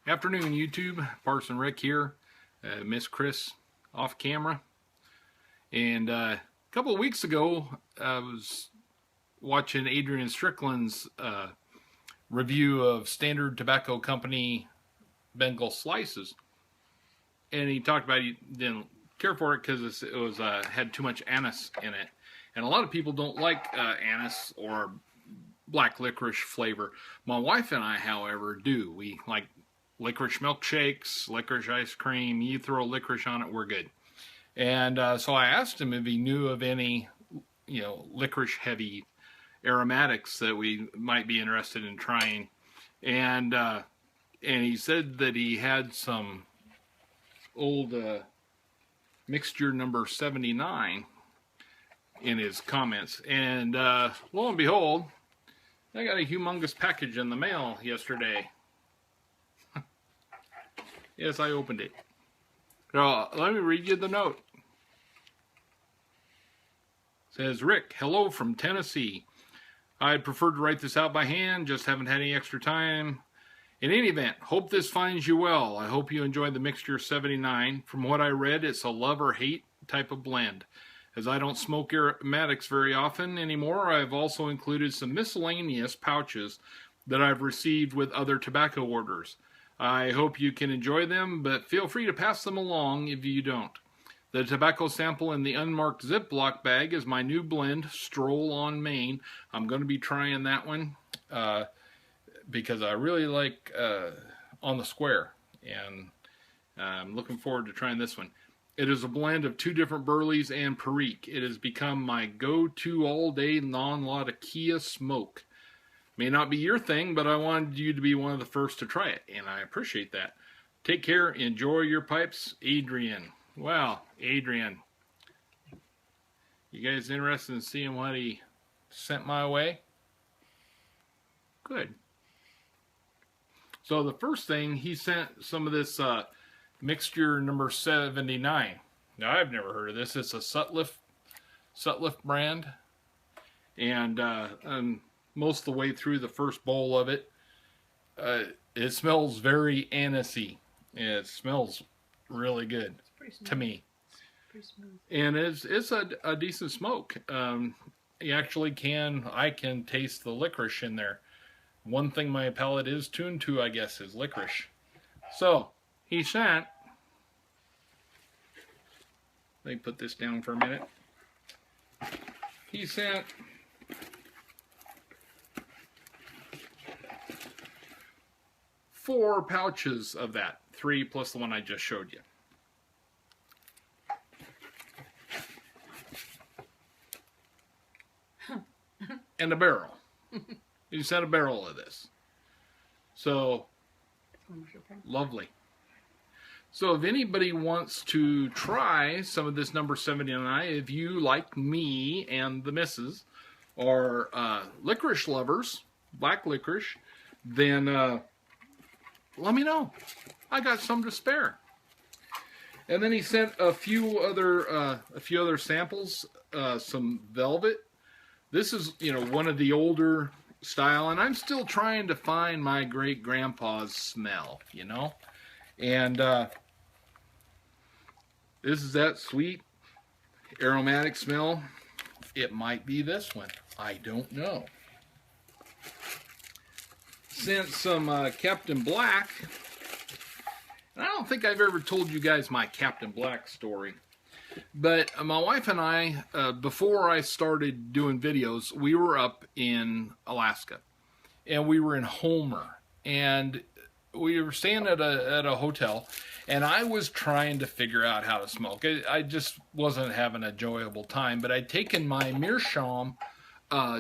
Afternoon, YouTube. Parson Rick here. Miss Chris off camera. And a couple of weeks ago, I was watching Adrian Strickland's review of Standard Tobacco Company Bengal slices, and he talked about he didn't care for it because it was had too much anise in it, and a lot of people don't like anise or black licorice flavor. My wife and I, however, do. We like licorice milkshakes, licorice ice cream. You throw licorice on it, we're good. And so I asked him if he knew of any, licorice heavy aromatics that we might be interested in trying. And he said that he had some old mixture number 79 in his comments. And lo and behold, I got a humongous package in the mail yesterday. Yes, I opened it. So let me read you the note. It says, Rick, hello from Tennessee. I'd prefer to write this out by hand, just haven't had any extra time. In any event, hope this finds you well. I hope you enjoyed the Mixture 79. From what I read, it's a love or hate type of blend. As I don't smoke aromatics very often anymore, I've also included some miscellaneous pouches that I've received with other tobacco orders. I hope you can enjoy them, but feel free to pass them along if you don't. The tobacco sample in the unmarked Ziploc bag is my new blend, Stroll on Main. I'm going to be trying that one because I really like On the Square, and I'm looking forward to trying this one. It is a blend of two different Burleys and Perique. It has become my go-to all-day non-Latakia smoke. May not be your thing, but I wanted you to be one of the first to try it, and I appreciate that. Take care. Enjoy your pipes, Adrian. Wow, Adrian. You guys interested in seeing what he sent my way? Good. So the first thing, he sent some of this mixture number 79. Now, I've never heard of this. It's a Sutliff brand, and most of the way through the first bowl of it, it smells very anisey. It smells really good to me. Pretty smooth. And it's a decent smoke. You actually I can taste the licorice in there. One thing my palate is tuned to, I guess, is licorice. So, he sent, let me put this down for a minute. He sent 4 pouches of that, 3 plus the one I just showed you. And a barrel. You sent a barrel of this. So, lovely. So if anybody wants to try some of this number 79, if you, like me and the missus, are licorice lovers, black licorice, then let me know. I got some to spare. And then he sent a few other samples, some velvet. This is, one of the older style, and I'm still trying to find my great grandpa's smell, And this is that sweet aromatic smell. It might be this one. I don't know. Sent some Captain Black. And I don't think I've ever told you guys my Captain Black story. But my wife and I, before I started doing videos, we were up in Alaska. And we were in Homer. And we were staying at a hotel. And I was trying to figure out how to smoke. I just wasn't having a enjoyable time. But I'd taken my Meerschaum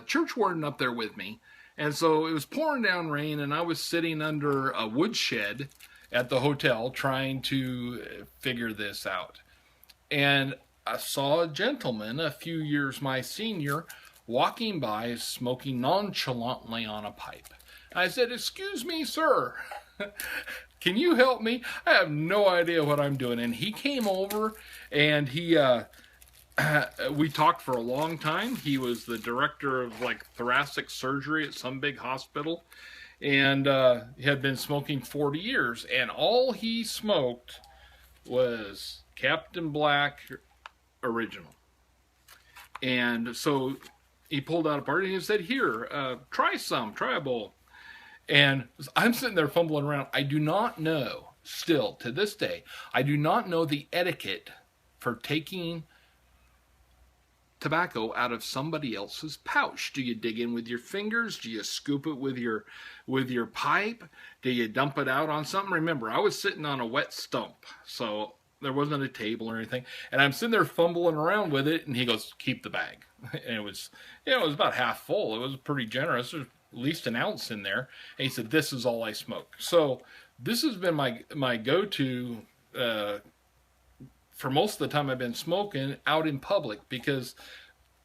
church warden up there with me. And so it was pouring down rain, and I was sitting under a woodshed at the hotel trying to figure this out. And I saw a gentleman, a few years my senior, walking by smoking nonchalantly on a pipe. I said, "Excuse me, sir, can you help me? I have no idea what I'm doing." And he came over, and we talked for a long time. He was the director of thoracic surgery at some big hospital, and he had been smoking 40 years, and all he smoked was Captain Black Original. And so he pulled out a part and he said, "Here, try a bowl." And I'm sitting there fumbling around. I do not know, still to this day, I do not know the etiquette for taking tobacco out of somebody else's pouch. Do you dig in with your fingers? Do you scoop it with your pipe? Do you dump it out on something? Remember, I was sitting on a wet stump, so there wasn't a table or anything, and I'm sitting there fumbling around with it, and he goes, "Keep the bag." And it was about half full. It was pretty generous. There's at least an ounce in there. And he said, "This is all I smoke." So this has been my go-to for most of the time I've been smoking out in public, because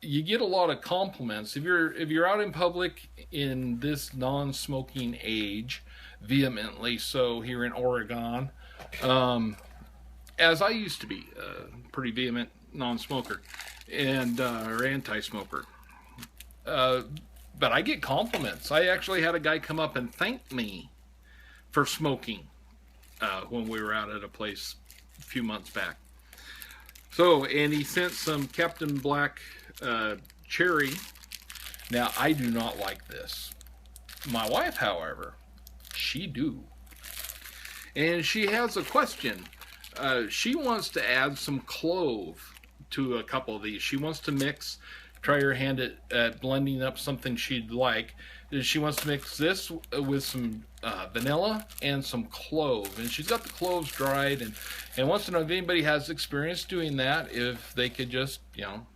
you get a lot of compliments if you're out in public in this non-smoking age, vehemently so here in Oregon, as I used to be a pretty vehement non-smoker and or anti-smoker. But I get compliments. I actually had a guy come up and thank me for smoking when we were out at a place a few months back. So, and he sent some Captain Black cherry. Now, I do not like this. My wife, however, she do. And she has a question. She wants to add some clove to a couple of these. She wants to try her hand at blending up something she'd like. She wants to mix this with some vanilla and some clove. And she's got the cloves dried and wants to know if anybody has experience doing that, if they could just,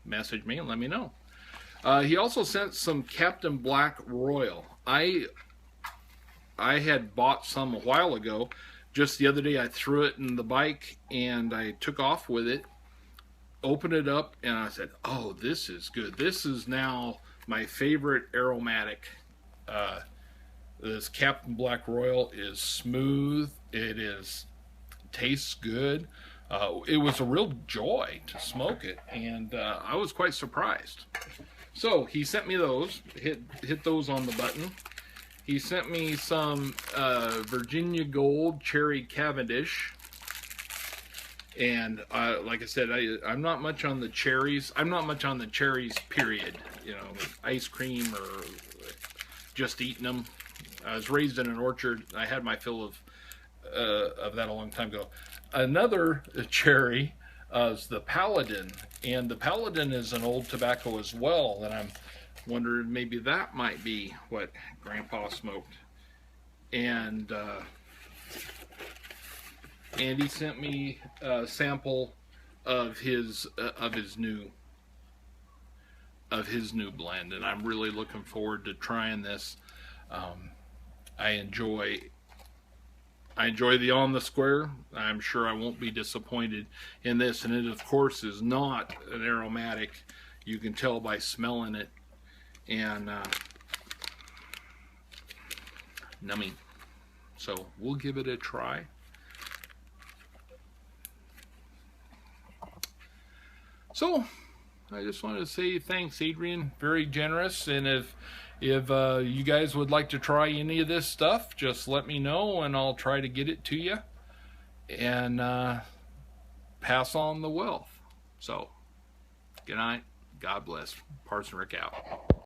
message me and let me know. He also sent some Captain Black Royal. I had bought some a while ago. Just the other day I threw it in the bike and I took off with it, opened it up, and I said, "Oh, this is good. This is now my favorite aromatic." This Captain Black Royal is smooth. Tastes good. It was a real joy to smoke it, and I was quite surprised. So he sent me those. Hit those on the button. He sent me some Virginia Gold Cherry Cavendish. And like I said, I'm not much on the cherries. I'm not much on the cherries, period. Ice cream or just eating them. I was raised in an orchard. I had my fill of that a long time ago. Another cherry is the Paladin. And the Paladin is an old tobacco as well, that I'm wondering maybe that might be what Grandpa smoked. And he sent me a sample of his new blend, and I'm really looking forward to trying this. I enjoy the On the Square. I'm sure I won't be disappointed in this, and it of course is not an aromatic. You can tell by smelling it. And nummy. So we'll give it a try. So I just wanted to say thanks, Adrian. Very generous. And if you guys would like to try any of this stuff, just let me know and I'll try to get it to you and pass on the wealth. So good night. God bless. Parson Rick out.